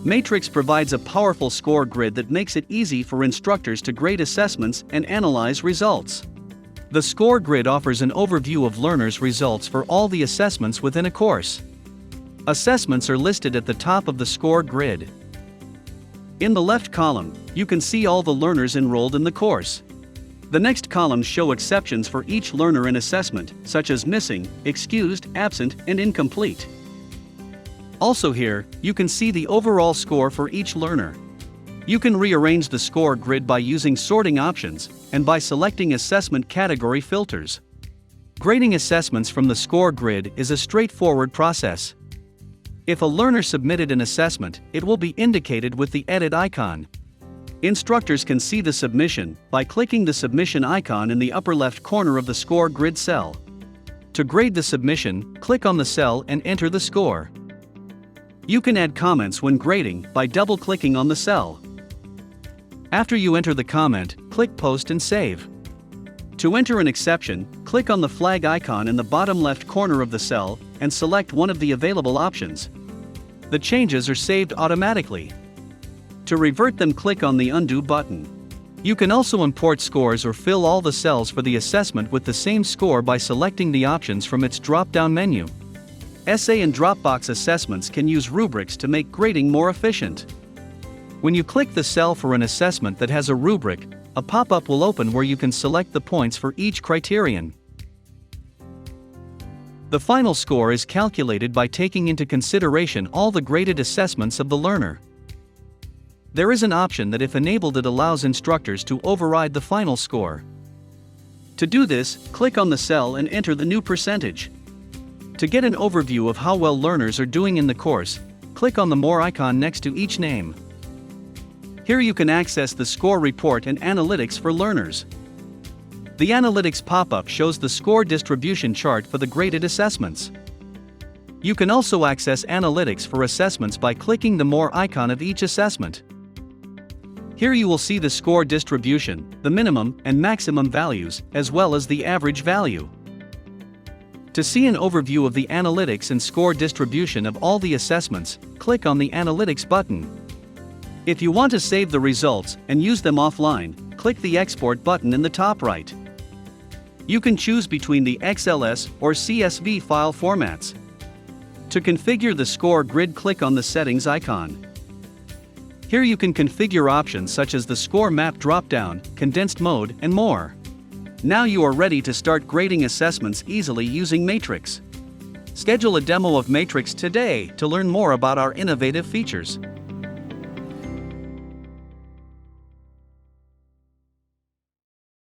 MATRIX provides a powerful score grid that makes it easy for instructors to grade assessments and analyze results. The score grid offers an overview of learners' results for all the assessments within a course. Assessments are listed at the top of the score grid. In the left column, you can see all the learners enrolled in the course. The next columns show exceptions for each learner in assessment, such as missing, excused, absent, and incomplete. Also here, you can see the overall score for each learner. You can rearrange the score grid by using sorting options and by selecting assessment category filters. Grading assessments from the score grid is a straightforward process. If a learner submitted an assessment, it will be indicated with the edit icon. Instructors can see the submission by clicking the submission icon in the upper left corner of the score grid cell. To grade the submission, click on the cell and enter the score. You can add comments when grading by double-clicking on the cell. After you enter the comment, click Post and Save. To enter an exception, click on the flag icon in the bottom left corner of the cell and select one of the available options. The changes are saved automatically. To revert them, click on the Undo button. You can also import scores or fill all the cells for the assessment with the same score by selecting the options from its drop-down menu. Essay and Dropbox assessments can use rubrics to make grading more efficient. When you click the cell for an assessment that has a rubric, a pop-up will open where you can select the points for each criterion. The final score is calculated by taking into consideration all the graded assessments of the learner. There is an option that, if enabled, it allows instructors to override the final score. To do this, click on the cell and enter the new percentage. To get an overview of how well learners are doing in the course, click on the More icon next to each name. Here you can access the score report and analytics for learners. The analytics pop-up shows the score distribution chart for the graded assessments. You can also access analytics for assessments by clicking the More icon of each assessment. Here you will see the score distribution, the minimum and maximum values, as well as the average value. To see an overview of the analytics and score distribution of all the assessments, click on the Analytics button. If you want to save the results and use them offline, click the Export button in the top right. You can choose between the XLS or CSV file formats. To configure the score grid, click on the Settings icon. Here you can configure options such as the score map drop-down, condensed mode, and more. Now you are ready to start grading assessments easily using MATRIX. Schedule a demo of MATRIX today to learn more about our innovative features.